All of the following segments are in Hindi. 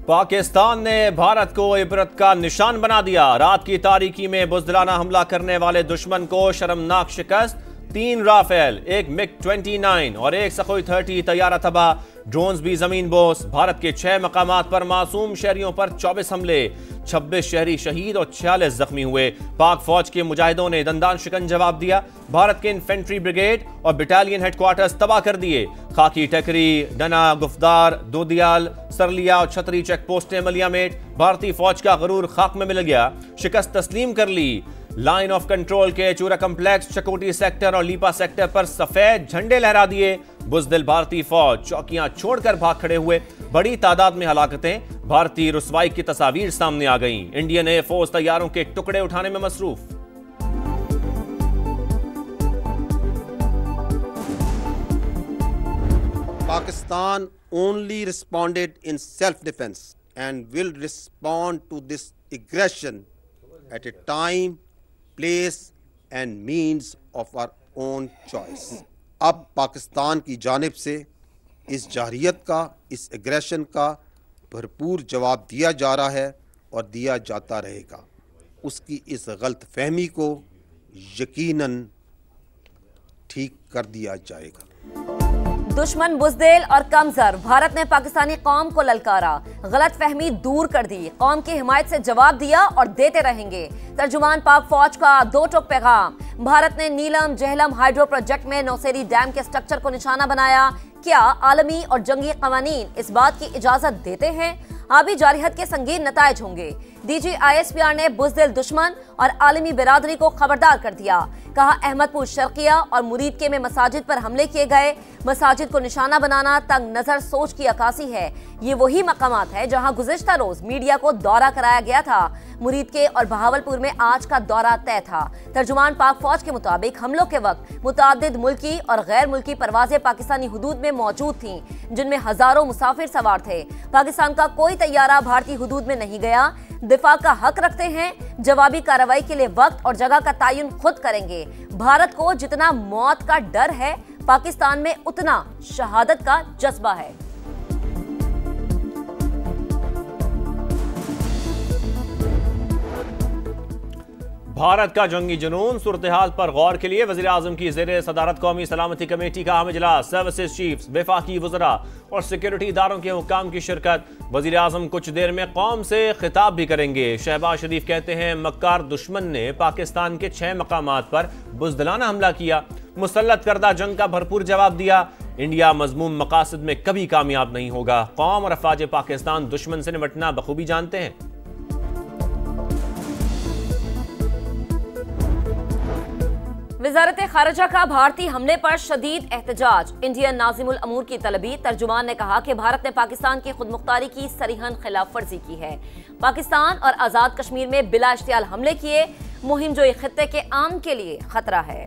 पाकिस्तान ने भारत को इबरत का निशान बना दिया। रात की तारीकी में बुज़दिलाना हमला करने वाले दुश्मन को शर्मनाक शिकस्त। 3 राफेल, एक मिग-29 और एक सखोई 30 तैयारा तबाह, ड्रोन्स भी जमीन बोस। भारत के 6 मकामात पर मासूम शहरियों पर 24 हमले, 26 शहरी शहीद और 46 जख्मी हुए। पाक फौज के मुजाहिदों ने दंदान शिकन जवाब दिया। भारत के इन्फेंट्री ब्रिगेड और बटालियन हेडक्वार्टर्स तबाह कर दिए। खाकी टकरी, डना, गुफ्तार, दोदियाल, सरलिया और छतरी चेक पोस्टें मलियामेट। भारतीय फौज का गरूर खाक में मिल गया, शिकस्त तस्लीम कर ली। लाइन ऑफ कंट्रोल के चूरा कम्प्लेक्स, चकोटी सेक्टर और लीपा सेक्टर पर सफेद झंडे लहरा दिए। बुज़दिल भारतीय फौज चौकियां छोड़कर भाग खड़े हुए। बड़ी तादाद में हलाकतें, भारतीय रुसवाई की तस्वीर सामने आ गईं। इंडियन एयरफोर्स तैयारों के टुकड़े उठाने में मसरूफ। Pakistan only responded in self-defense and will respond to this aggression at a time, place and means of our own choice. अब पाकिस्तान की जानिब से इस जारहियत का, इस एग्रेशन का भरपूर जवाब दिया जा रहा है और दिया जाता रहेगा। उसकी इस गलत फहमी को यकीनन ठीक कर दिया जाएगा। दुश्मन बुज़दिल और कमजोर, भारत ने पाकिस्तानी कौम को ललकारा, गलत फहमी दूर कर दी, कौम की हिमायत से जवाब दिया और देते रहेंगे। तर्जुमान पाक फौज का 2 टोक पैगाम। भारत ने नीलम जहलम हाइड्रो प्रोजेक्ट में नौसेरी डैम के स्ट्रक्चर को निशाना बनाया। क्या आलमी और जंगी कवानीन इस बात की इजाजत देते हैं? आबी जारहियत के संगीन नतायज होंगे। DGISPR ने बुज़दिल दुश्मन और आलमी बिरादरी को खबरदार कर दिया। कहा, अहमदपुर शर्किया और मुरीदके में मसाजिद पर हमले किए गए। मसाजिद को निशाना बनाना तंग नजर सोच की अक्कासी है। ये वही मकामात है जहां गुज़िश्ता रोज मीडिया को दौरा कराया गया था। मुरीदके और बहावलपुर में आज का दौरा तय था। तर्जुमान पाक फौज के मुताबिक हमलों के वक्त मुतादिद मुल्की और गैर मुल्की परवाजें पाकिस्तानी हुदूद में मौजूद थीं, जिनमें हजारों मुसाफिर सवार थे। पाकिस्तान का कोई तैयारा भारतीय हुदूद में नहीं गया। दिफा का हक रखते हैं, जवाबी कार्रवाई के लिए वक्त और जगह का तयन खुद करेंगे। भारत को जितना मौत का डर है, पाकिस्तान में उतना शहादत का जज्बा है। भारत का जंगी जुनून, सूरत हाल पर गौर के लिए वज़ीर आज़म की ज़ेरे सदारत कौमी सलामती कमेटी का अहम इजलास, सर्विसेज चीफ्स, वफाकी वज़रा और सिक्योरिटी इदारों के हुक्काम की शिरकत। वज़ीर आज़म कुछ देर में कौम से खिताब भी करेंगे। शहबाज शरीफ कहते हैं, मक्कार दुश्मन ने पाकिस्तान के 6 मकामात पर बुज़दिलाना हमला किया, मुसल्लत करदा जंग का भरपूर जवाब दिया। इंडिया मज़मूम मकासद में कभी कामयाब नहीं होगा। कौम और अफवाज पाकिस्तान दुश्मन से निपटना बखूबी जानते हैं। वज़ारत खारजा का भारतीय हमले पर शदीद एहतजाज। इंडियन नाज़िमुल अमूर की तलबी। तर्जुमान ने कहा कि भारत ने पाकिस्तान की खुदमुख्तारी की सरीहन खिलाफ वर्जी की है। पाकिस्तान और आज़ाद कश्मीर में बिला इश्तियाल हमले किए। मुहिम जो खित्ते के आम के लिए खतरा है।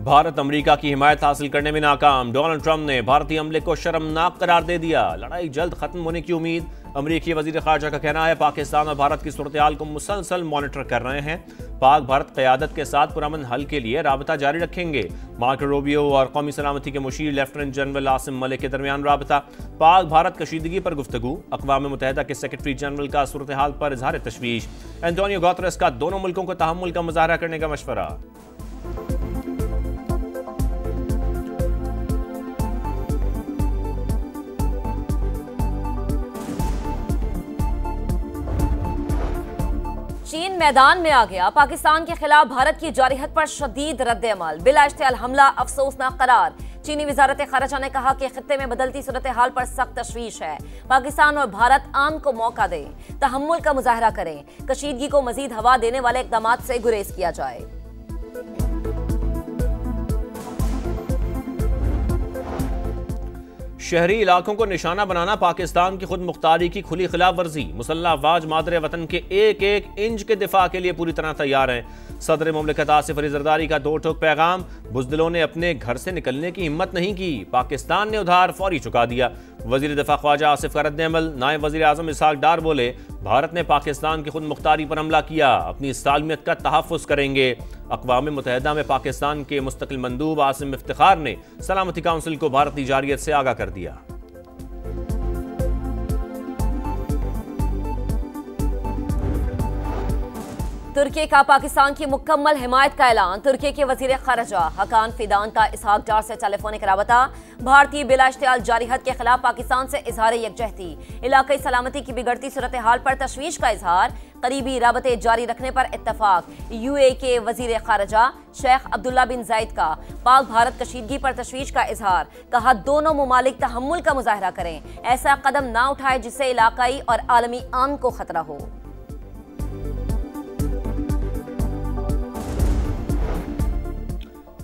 भारत अमेरिका की हिमायत हासिल करने में नाकाम। डोनाल्ड ट्रंप ने भारतीय हमले को शर्मनाक करार दे दिया। लड़ाई जल्द खत्म होने की उम्मीद। अमेरिकी वजीर खारजा का कहना है, पाकिस्तान और भारत की सूरत हाल को मुसलसल मॉनिटर कर रहे हैं। पाक भारत क़यादत के साथ पुरअमन हल के लिए राबता जारी रखेंगे। मार्को रूबियो और कौमी सलामती के मुशीर लेफ्टिनेंट जनरल आसिम मलिक के दरमियान राबता। पाक भारत कशीदगी पर गुफ्तगू। अक़वाम मुत्तहिदा के सेक्रेटरी जनरल का सूरत हाल पर इजहार तशवीश। एंटोनियो गुतेरेस का दोनों मुल्कों को तहम्मुल का मुजाहरा करने का मशवरा। चीन मैदान में आ गया। पाकिस्तान के खिलाफ भारत की जारहियत पर शदीद रद्द अमल। बिला इश्तियाल हमला अफसोसनाक करार। चीनी वजारत खारजा ने कहा कि खित्ते में बदलती सूरत हाल पर सख्त तशवीश है। पाकिस्तान और भारत आम को मौका दें, तहम्मुल का मुजाहरा करें, कशीदगी को मजीद हवा देने वाले इक़दामात से गुरेज किया जाए। शहरी इलाकों को निशाना बनाना पाकिस्तान की खुद मुख्तारी की खुली खिलाफ वर्जी। मुसल्लह अफवाज मादरे वतन के एक एक इंच के दिफा के लिए पूरी तरह तैयार हैं। सदर मुमलिकत आसिफ अली जरदारी का 2 टोक पैगाम। बुज़दिलों ने अपने घर से निकलने की हिम्मत नहीं की, पाकिस्तान ने उधार फौरी चुका दिया। वजीर दिफा ख्वाजा आसिफ का रद्द-ए-अमल। नायब वजीर आजम इसहाक डार बोले, भारत ने पाकिस्तान की खुद मुख्तारी पर हमला किया, अपनी सालमियत का तहफ़्फ़ुज़ करेंगे। अक़वाम मुत्तहिदा में पाकिस्तान के मुस्तकिल मंदूब आसिम इफ्तिखार ने सलामती काउंसिल को भारतीय जारियत से आगाह कर दिया। तुर्की का पाकिस्तान की मुकम्मल हिमायत का ऐलान। तुर्की के वजीर खारजा हकान फिदान का इसहाक डार से टेलीफोनिक राबता। भारतीय बिला इश्तियाल जारिहत के खिलाफ पाकिस्तान से इजहार यकजहती। इलाकाई सलामती की बिगड़ती सूरत हाल पर तशवीश का इजहार। करीबी राबते जारी रखने पर इत्तफाक। UAE के वजीर खारजा शेख अब्दुल्ला बिन जायद का पाक भारत कशीदगी पर तशवीश का इजहार। कहा, दोनों मुमालिक तहम्मुल का मुजाहरा करें, ऐसा कदम ना उठाए जिससे इलाकाई और आलमी अमन को खतरा हो।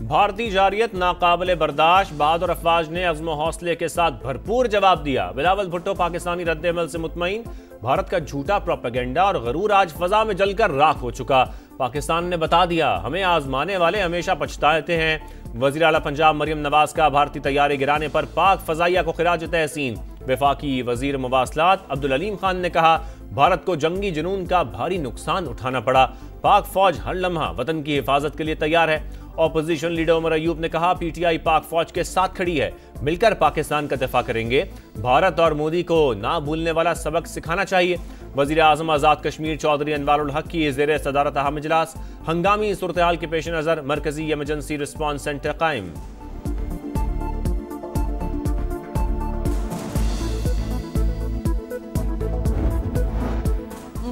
भारतीय जारियत नाकाबिले बर्दाश्त। बहादुर अफवाज ने अज़्म हौसले के साथ भरपूर जवाब दिया। बिलावल भुट्टो पाकिस्तानी रद्द-ए-अमल से मुतमईन। भारत का झूठा प्रोपेगेंडा और गरूर आज फजा में जलकर राख हो चुका। पाकिस्तान ने बता दिया, हमें आजमाने वाले हमेशा पछताते हैं। वज़ीर आला पंजाब मरियम नवाज का भारतीय तैयारे गिराने पर पाक फजाइया को खिराज तहसीन। वफाकी वजीर मवासलात अब्दुल अलीम खान ने कहा, भारत को जंगी जुनून का भारी नुकसान उठाना पड़ा। पाक फौज हर लम्हा वतन की हिफाजत के लिए तैयार है। ऑपोजिशन लीडर उमर अयूब ने कहा, PTI पाक फौज के साथ खड़ी है, मिलकर पाकिस्तान का दिफा करेंगे। भारत और मोदी को ना भूलने वाला सबक सिखाना चाहिए। वजीर आजम आजाद कश्मीर चौधरी अनवारुल हक की ज़ेर सदारत अहम इजलास। हंगामी सूरत हाल के पेश नज़र मरकजी इमरजेंसी रिस्पॉन्स सेंटर कायम।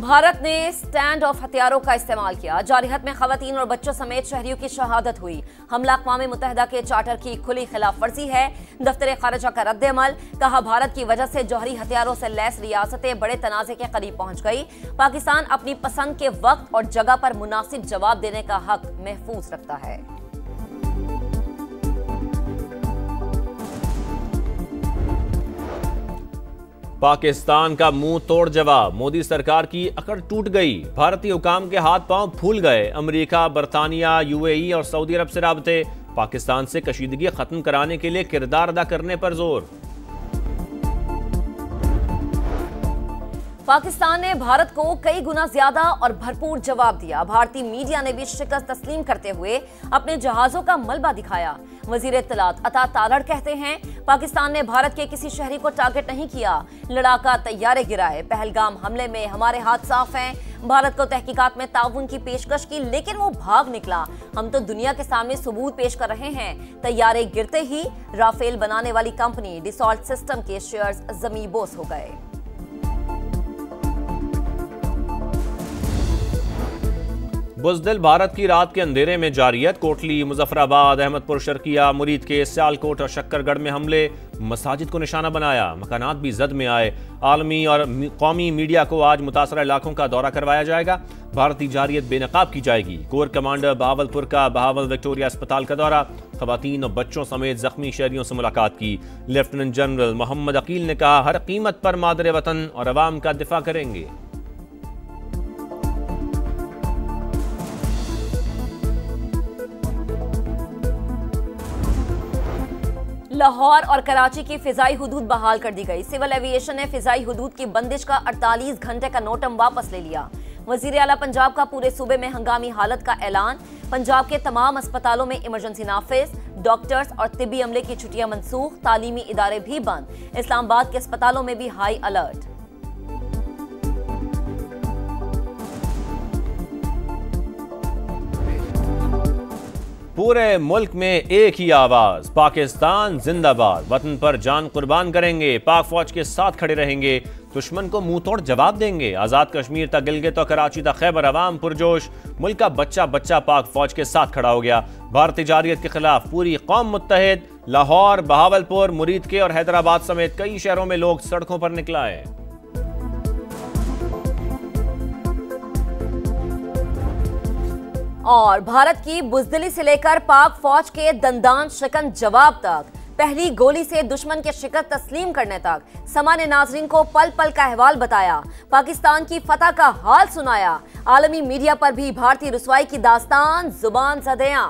भारत ने स्टैंड ऑफ हथियारों का इस्तेमाल किया। जारिहत में खवातीन और बच्चों समेत शहरियों की शहादत हुई। हमला अक़वाम मुत्तहिदा के चार्टर की खुली खिलाफ वर्जी है। दफ्तर खारजा का रद्द-ए-अमल। कहा, भारत की वजह से जौहरी हथियारों से लैस रियासतें बड़े तनाज़े के करीब पहुंच गई। पाकिस्तान अपनी पसंद के वक्त और जगह पर मुनासिब जवाब देने का हक महफूज रखता है। पाकिस्तान का मुंह तोड़ जवाब। मोदी सरकार की अकड़ टूट गई। भारतीय हुकाम के हाथ पांव फूल गए। अमेरिका, बरतानिया, UAE और सऊदी अरब से राबते। पाकिस्तान से कशीदगी खत्म कराने के लिए किरदार अदा करने पर जोर। पाकिस्तान ने भारत को कई गुना ज्यादा और भरपूर जवाब दिया। भारतीय मीडिया ने भी शिकस्त तस्लीम करते हुए अपने जहाजों का मलबा दिखाया। वजीर इत्तलात अता तारड़ कहते हैं, पाकिस्तान ने भारत के किसी शहरी को टारगेट नहीं किया, लड़ाका तैयारे गिराए। पहलगाम हमले में हमारे हाथ साफ हैं। भारत को तहकीकात में ताउन की पेशकश की, लेकिन वो भाग निकला। हम तो दुनिया के सामने सबूत पेश कर रहे हैं। तैयारे गिरते ही राफेल बनाने वाली कंपनी डिसॉल्ट सिस्टम के शेयर्स ज़मींबोस हो गए। बुज़दिल भारत की रात के अंधेरे में जारियत। कोटली, मुजफ्फराबाद, अहमदपुर शर्किया, मुरीद के सियालकोट और शक्करगढ़ में हमले। मसाजिद को निशाना बनाया। मकानात भी जद में आए। आलमी और कौमी मीडिया को आज मुतासरा इलाकों का दौरा करवाया जाएगा। भारतीय जारियत बेनकाब की जाएगी। कोर कमांडर बहावलपुर का बहावल विक्टोरिया अस्पताल का दौरा। खवातीन और बच्चों समेत जख्मी शहरियों से मुलाकात की। लेफ्टिनेंट जनरल मोहम्मद अकील ने कहा, हर कीमत पर मादरे वतन और अवाम का दिफा करेंगे। लाहौर और कराची की फिजाई हुदूद बहाल कर दी गई। सिविल एविएशन ने फिजाई हुदूद की बंदिश का 48 घंटे का नोटम वापस ले लिया। वजीर आला पंजाब का पूरे सूबे में हंगामी हालत का ऐलान। पंजाब के तमाम अस्पतालों में इमरजेंसी नाफिज। डॉक्टर्स और तिब्बी अमले की छुट्टियां मनसूख। तालीमी इदारे भी बंद। इस्लामाबाद के अस्पतालों में भी हाई अलर्ट। पूरे मुल्क में एक ही आवाज, पाकिस्तान जिंदाबाद। वतन पर जान कुर्बान करेंगे। पाक फौज के साथ खड़े रहेंगे। दुश्मन को मुंह तोड़ जवाब देंगे। आजाद कश्मीर तक गिलगित और कराची तक खैबर अवाम पुरजोश। मुल्क का बच्चा बच्चा पाक फौज के साथ खड़ा हो गया। भारतीय जारियत के खिलाफ पूरी कौम मुत्तहिद। लाहौर, बहावलपुर, मुरीद के और हैदराबाद समेत कई शहरों में लोग सड़कों पर निकला है। और भारत की बुज़दिली से लेकर पाक फौज के दंदान शिकन जवाब तक, पहली गोली से दुश्मन के शिकस्त तस्लीम करने तक, सामान्य नाज़रीन को पल पल का अहवाल बताया। पाकिस्तान की फतह का हाल सुनाया। आलमी मीडिया पर भी भारतीय रुसवाई की दास्तान जुबान ज़देआं।